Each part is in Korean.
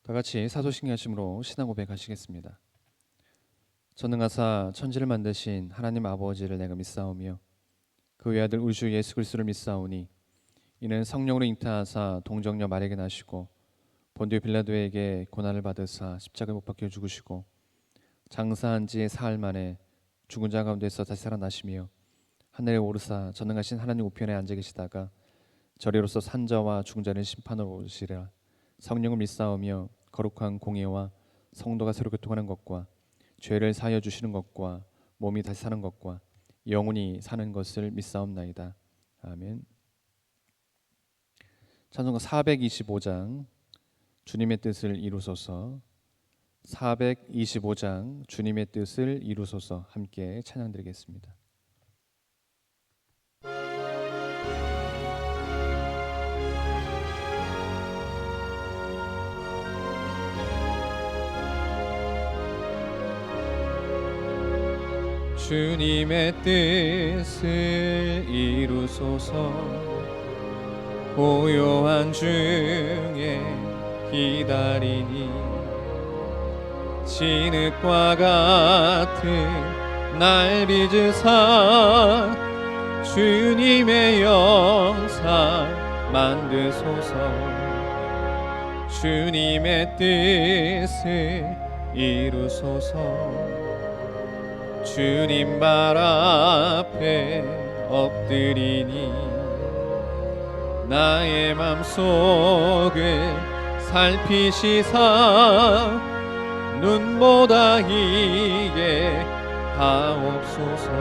다 같이 사도신경하심으로 신앙 고백하시겠습니다. 전능하사 천지를 만드신 하나님 아버지를 내가 믿사오며 그 외아들 우리 주 예수 그리스도를 믿사오니 이는 성령으로 잉태하사 동정녀 마리아에게 나시고 본디오 빌라도에게 고난을 받으사 십자가에 못 박혀 죽으시고 장사한 지 사흘 만에 죽은 자 가운데서 다시 살아나시며 하늘에 오르사 전능하신 하나님 우편에 앉아 계시다가 저리로서 산자와 죽은 자를 심판하러 오시리라. 성령을 믿사오며 거룩한 공예와 성도가 서로 교통하는 것과 죄를 사하여 주시는 것과 몸이 다시 사는 것과 영원히 사는 것을 믿사옵나이다. 아멘. 찬송가 425장 주님의 뜻을 이루소서. 425장 주님의 뜻을 이루소서. 함께 찬양드리겠습니다. 주님의 뜻을 이루소서. 고요한 중에 기다리니 진흙과 같은 날 빚으사 주님의 영상 만드소서. 주님의 뜻을 이루소서. 주님 발 앞에 엎드리니 나의 맘속을 살피시사 눈보다 이게 하옵소서.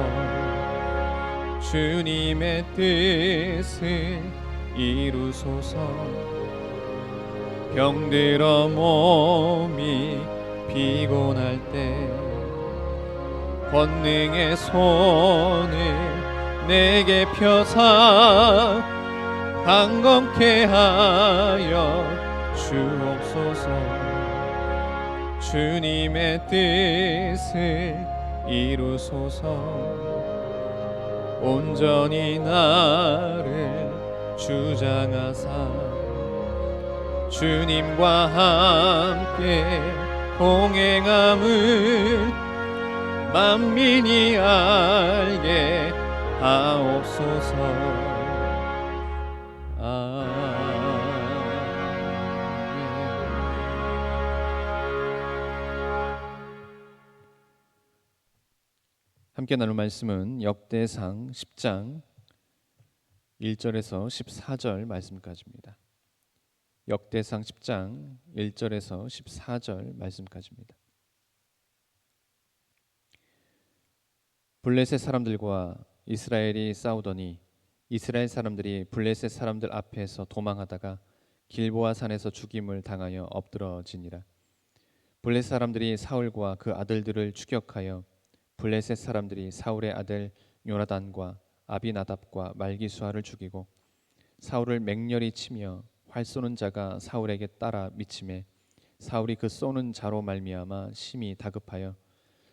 주님의 뜻을 이루소서. 병들어 몸이 피곤할 때 권능의 손을 내게 펴사 강건케 하여 주옵소서. 주님의 뜻을 이루소서. 온전히 나를 주장하사 주님과 함께 동행함을 만민이 알게 하옵소서. 함께 나눌 말씀은 역대상 10장 1절에서 14절 말씀까지입니다. 역대상 10장 1절에서 14절 말씀까지입니다. 블레셋 사람들과 이스라엘이 싸우더니 이스라엘 사람들이 블레셋 사람들 앞에서 도망하다가 길보아 산에서 죽임을 당하여 엎드러지니라. 블레셋 사람들이 사울과 그 아들들을 추격하여 블레셋 사람들이 사울의 아들 요나단과 아비나답과 말기수아를 죽이고 사울을 맹렬히 치며 활 쏘는 자가 사울에게 따라 미치매 사울이 그 쏘는 자로 말미암아 심히 다급하여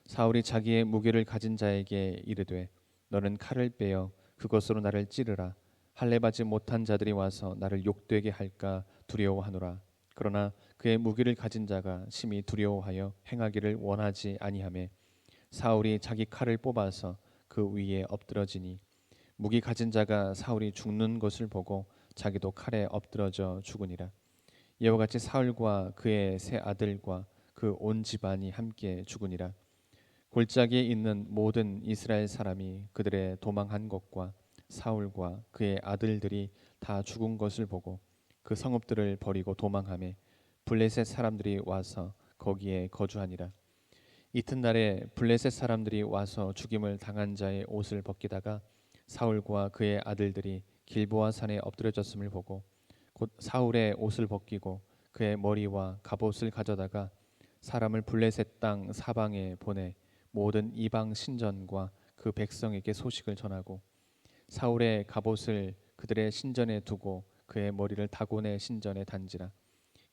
사울이 자기의 무기를 가진 자에게 이르되 너는 칼을 빼어 그것으로 나를 찌르라. 할례받지 못한 자들이 와서 나를 욕되게 할까 두려워하노라. 그러나 그의 무기를 가진 자가 심히 두려워하여 행하기를 원하지 아니하매 사울이 자기 칼을 뽑아서 그 위에 엎드러지니 무기 가진 자가 사울이 죽는 것을 보고 자기도 칼에 엎드러져 죽으니라. 이와 같이 사울과 그의 세 아들과 그 온 집안이 함께 죽으니라. 골짜기에 있는 모든 이스라엘 사람이 그들의 도망한 것과 사울과 그의 아들들이 다 죽은 것을 보고 그 성읍들을 버리고 도망하며 블레셋 사람들이 와서 거기에 거주하니라. 이튿날에 블레셋 사람들이 와서 죽임을 당한 자의 옷을 벗기다가 사울과 그의 아들들이 길보아 산에 엎드려졌음을 보고 곧 사울의 옷을 벗기고 그의 머리와 갑옷을 가져다가 사람을 블레셋 땅 사방에 보내 모든 이방 신전과 그 백성에게 소식을 전하고 사울의 갑옷을 그들의 신전에 두고 그의 머리를 다곤의 신전에 단지라.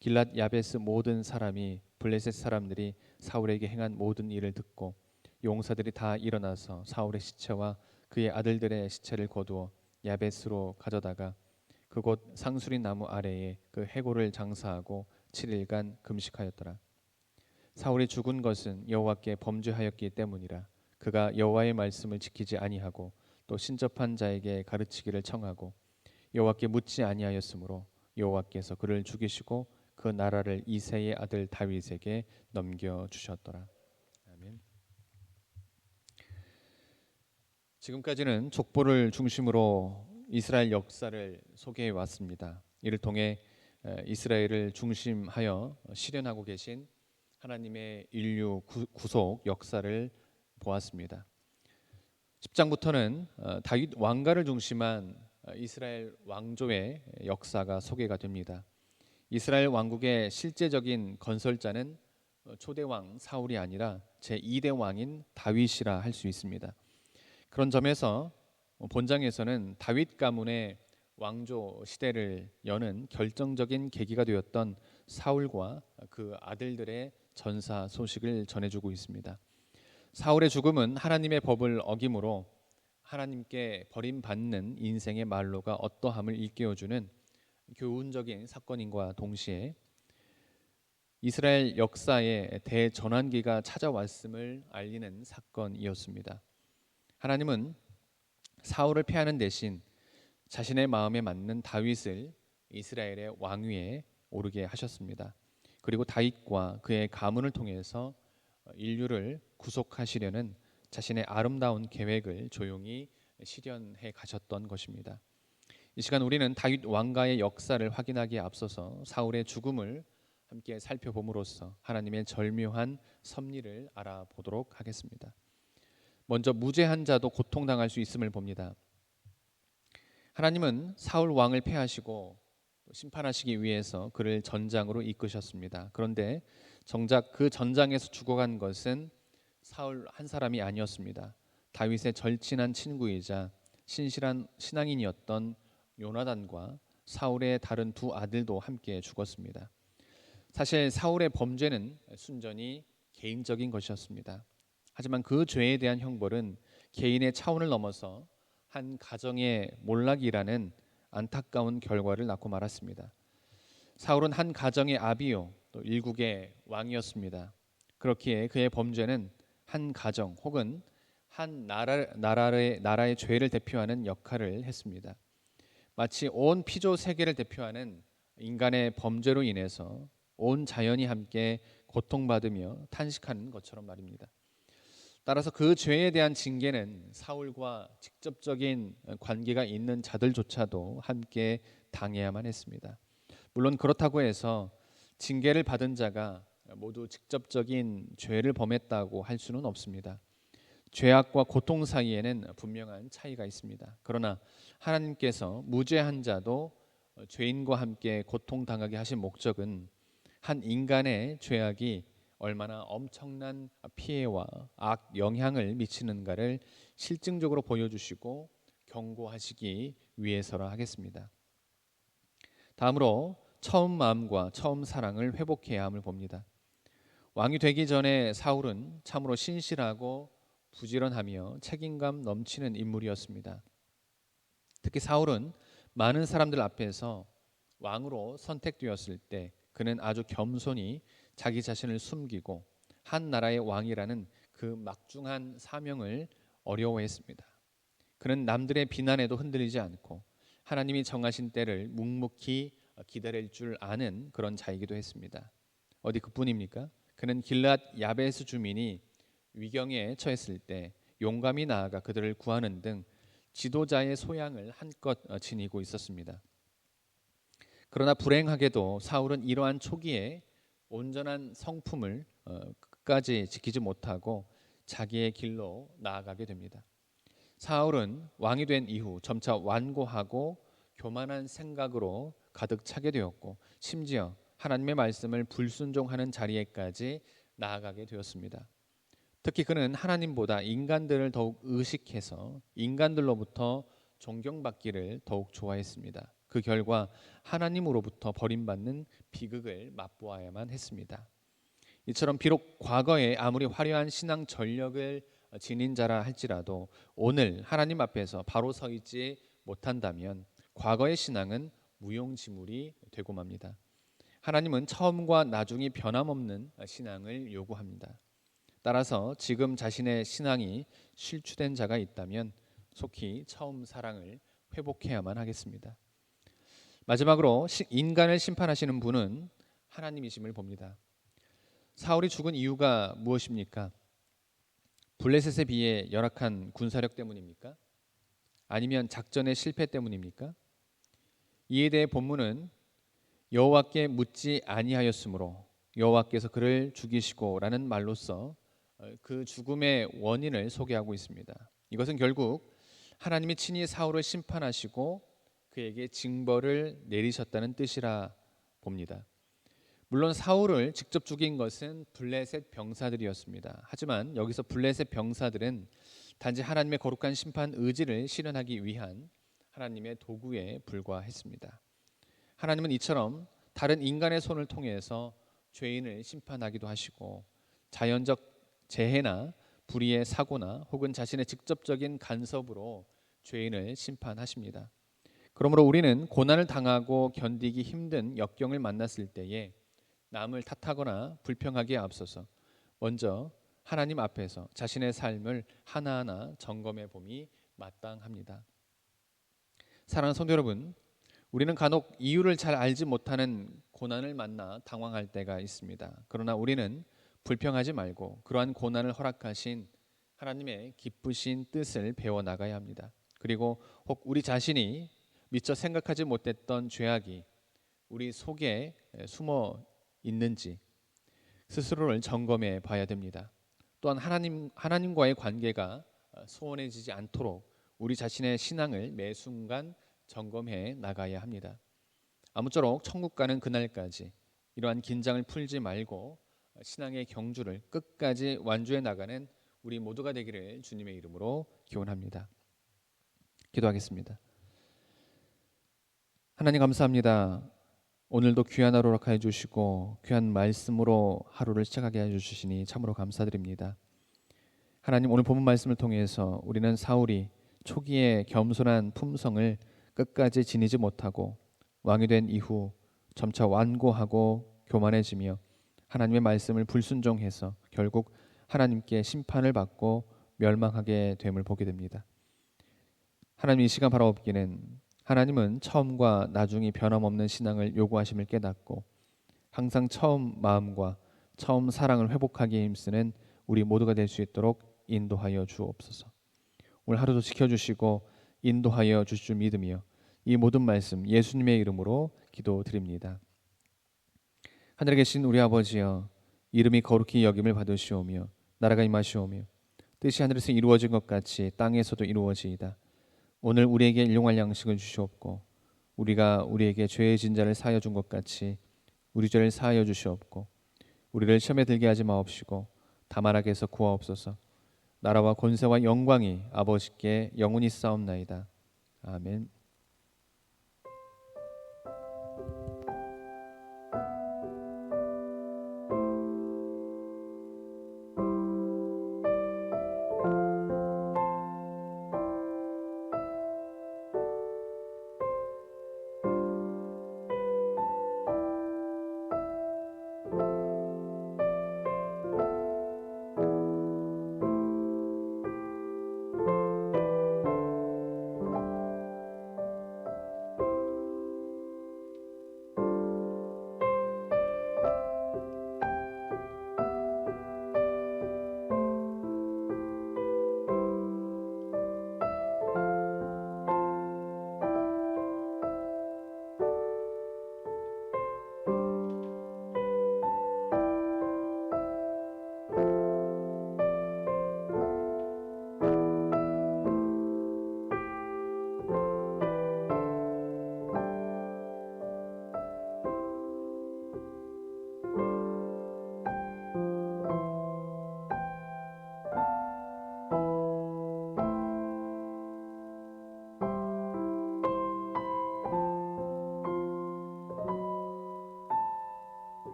길랏 야베스 모든 사람이 블레셋 사람들이 사울에게 행한 모든 일을 듣고 용사들이 다 일어나서 사울의 시체와 그의 아들들의 시체를 거두어 야베스로 가져다가 그곳 상수리 나무 아래에 그 해골을 장사하고 7일간 금식하였더라. 사울이 죽은 것은 여호와께 범죄하였기 때문이라. 그가 여호와의 말씀을 지키지 아니하고 또 신접한 자에게 가르치기를 청하고 여호와께 묻지 아니하였으므로 여호와께서 그를 죽이시고 그 나라를 이새의 아들 다윗에게 넘겨 주셨더라. 아멘. 지금까지는 족보를 중심으로 이스라엘 역사를 소개해 왔습니다. 이를 통해 이스라엘을 중심하여 실현하고 계신 하나님의 인류 구속 역사를 보았습니다. 10장부터는 다윗 왕가를 중심한 이스라엘 왕조의 역사가 소개가 됩니다. 이스라엘 왕국의 실제적인 건설자는 초대 왕 사울이 아니라 제2대 왕인 다윗이라 할 수 있습니다. 그런 점에서 본장에서는 다윗 가문의 왕조 시대를 여는 결정적인 계기가 되었던 사울과 그 아들들의 전사 소식을 전해주고 있습니다. 사울의 죽음은 하나님의 법을 어김으로 하나님께 버림받는 인생의 말로가 어떠함을 일깨워주는 교훈적인 사건인과 동시에 이스라엘 역사의 대전환기가 찾아왔음을 알리는 사건이었습니다. 하나님은 사울을 패하는 대신 자신의 마음에 맞는 다윗을 이스라엘의 왕위에 오르게 하셨습니다. 그리고 다윗과 그의 가문을 통해서 인류를 구속하시려는 자신의 아름다운 계획을 조용히 실현해 가셨던 것입니다. 이 시간 우리는 다윗 왕가의 역사를 하기에 앞서서 사울의 죽음을 함께 살펴봄으로써 하나님의 절묘한 섭리를 알아보도록 하겠습니다. 먼저 무죄한 자도 고통당할 수 있음을 봅니다. 하나님은 사울 왕을 패하시고 심판하시기 위해서 그를 전장으로 이끄셨습니다. 그런데 정작 그 전장에서 죽어간 것은 사울 한 사람이 아니었습니다. 다윗의 절친한 친구이자 신실한 신앙인이었던 요나단과 사울의 다른 두 아들도 함께 죽었습니다. 사실 사울의 범죄는 순전히 개인적인 것이었습니다. 하지만 그 죄에 대한 형벌은 개인의 차원을 넘어서 한 가정의 몰락이라는 안타까운 결과를 낳고 말았습니다. 사울은 한 가정의 아비요 또 일국의 왕이었습니다. 그렇기에 그의 범죄는 한 가정 혹은 한 나라의 죄를 대표하는 역할을 했습니다. 마치 온 피조 세계를 대표하는 인간의 범죄로 인해서 온 자연이 함께 고통받으며 탄식하는 것처럼 말입니다. 따라서 그 죄에 대한 징계는 사울과 직접적인 관계가 있는 자들조차도 함께 당해야만 했습니다. 물론 그렇다고 해서 징계를 받은 자가 모두 직접적인 죄를 범했다고 할 수는 없습니다. 죄악과 고통 사이에는 분명한 차이가 있습니다. 그러나 하나님께서 무죄한 자도 죄인과 함께 고통당하게 하신 목적은 한 인간의 죄악이 얼마나 엄청난 피해와 악 영향을 미치는가를 실증적으로 보여주시고 경고하시기 위해서라 하겠습니다. 다음으로 처음 마음과 처음 사랑을 회복해야 함을 봅니다. 왕이 되기 전에 사울은 참으로 신실하고 부지런하며 책임감 넘치는 인물이었습니다. 특히 사울은 많은 사람들 앞에서 왕으로 선택되었을 때 그는 아주 겸손히 자기 자신을 숨기고 한 나라의 왕이라는 그 막중한 사명을 어려워했습니다. 그는 남들의 비난에도 흔들리지 않고 하나님이 정하신 때를 묵묵히 기다릴 줄 아는 그런 자이기도 했습니다. 어디 그뿐입니까? 그는 길앗 야베스 주민이 위경에 처했을 때 용감히 나아가 그들을 구하는 등 지도자의 소양을 한껏 지니고 있었습니다. 그러나 불행하게도 사울은 이러한 초기에 온전한 성품을 끝까지 지키지 못하고 자기의 길로 나아가게 됩니다. 사울은 왕이 된 이후 점차 완고하고 교만한 생각으로 가득 차게 되었고 심지어 하나님의 말씀을 불순종하는 자리에까지 나아가게 되었습니다. 특히 그는 하나님보다 인간들을 더욱 의식해서 인간들로부터 존경받기를 더욱 좋아했습니다. 그 결과 하나님으로부터 버림받는 비극을 맛보아야만 했습니다. 이처럼 비록 과거에 아무리 화려한 신앙 전력을 지닌 자라 할지라도 오늘 하나님 앞에서 바로 서 있지 못한다면 과거의 신앙은 무용지물이 되고 맙니다. 하나님은 처음과 나중이 변함없는 신앙을 요구합니다. 따라서 지금 자신의 신앙이 실추된 자가 있다면 속히 처음 사랑을 회복해야만 하겠습니다. 마지막으로 인간을 심판하시는 분은 하나님이심을 봅니다. 사울이 죽은 이유가 무엇입니까? 블레셋에 비해 열악한 군사력 때문입니까? 아니면 작전의 실패 때문입니까? 이에 대해 본문은 여호와께 묻지 아니하였으므로 여호와께서 그를 죽이시고라는 말로써 그 죽음의 원인을 소개하고 있습니다. 이것은 결국 하나님이 친히 사울을 심판하시고 그에게 징벌을 내리셨다는 뜻이라 봅니다. 물론 사울을 직접 죽인 것은 블레셋 병사들이었습니다. 하지만 여기서 블레셋 병사들은 단지 하나님의 거룩한 심판 의지를 실현하기 위한 하나님의 도구에 불과했습니다. 하나님은 이처럼 다른 인간의 손을 통해서 죄인을 심판하기도 하시고 자연적 재해나 불의의 사고나 혹은 자신의 직접적인 간섭으로 죄인을 심판하십니다. 그러므로 우리는 고난을 당하고 견디기 힘든 역경을 만났을 때에 남을 탓하거나 불평하기에 앞서서 먼저 하나님 앞에서 자신의 삶을 하나하나 점검해 봄이 마땅합니다. 사랑하는 성도 여러분, 우리는 간혹 이유를 잘 알지 못하는 고난을 만나 당황할 때가 있습니다. 그러나 우리는 불평하지 말고 그러한 고난을 허락하신 하나님의 기쁘신 뜻을 배워 나가야 합니다. 그리고 혹 우리 자신이 미처 생각하지 못했던 죄악이 우리 속에 숨어 있는지 스스로를 점검해 봐야 됩니다. 또한 하나님과의 관계가 소원해지지 않도록 우리 자신의 신앙을 매 순간 점검해 나가야 합니다. 아무쪼록 천국 가는 그날까지 이러한 긴장을 풀지 말고 신앙의 경주를 끝까지 완주해 나가는 우리 모두가 되기를 주님의 이름으로 기원합니다. 기도하겠습니다. 하나님 감사합니다. 오늘도 귀한 하루 허락하여 주시고 귀한 말씀으로 하루를 시작하게 해 주시니 참으로 감사드립니다. 하나님, 오늘 본문 말씀을 통해서 우리는 사울이 초기에 겸손한 품성을 끝까지 지니지 못하고 왕이 된 이후 점차 완고하고 교만해지며 하나님의 말씀을 불순종해서 결국 하나님께 심판을 받고 멸망하게 됨을 보게 됩니다. 하나님, 이 시간 바라옵기는 하나님은 처음과 나중이 변함없는 신앙을 요구하심을 깨닫고 항상 처음 마음과 처음 사랑을 회복하기에 힘쓰는 우리 모두가 될 수 있도록 인도하여 주옵소서. 오늘 하루도 지켜주시고 인도하여 주실 줄 믿으며 이 모든 말씀 예수님의 이름으로 기도드립니다. 하늘에 계신 우리 아버지여, 이름이 거룩히 여김을 받으시오며 나라가 임하시오며 뜻이 하늘에서 이루어진 것 같이 땅에서도 이루어지이다. 오늘 우리에게 일용할 양식을 주시옵고 우리가 우리에게 죄의 진자를 사하여 준 것 같이 우리 죄를 사하여 주시옵고 우리를 시험에 들게 하지 마옵시고 다만 악에서 구하옵소서. 나라와 권세와 영광이 아버지께 영원히 싸움나이다. 아멘.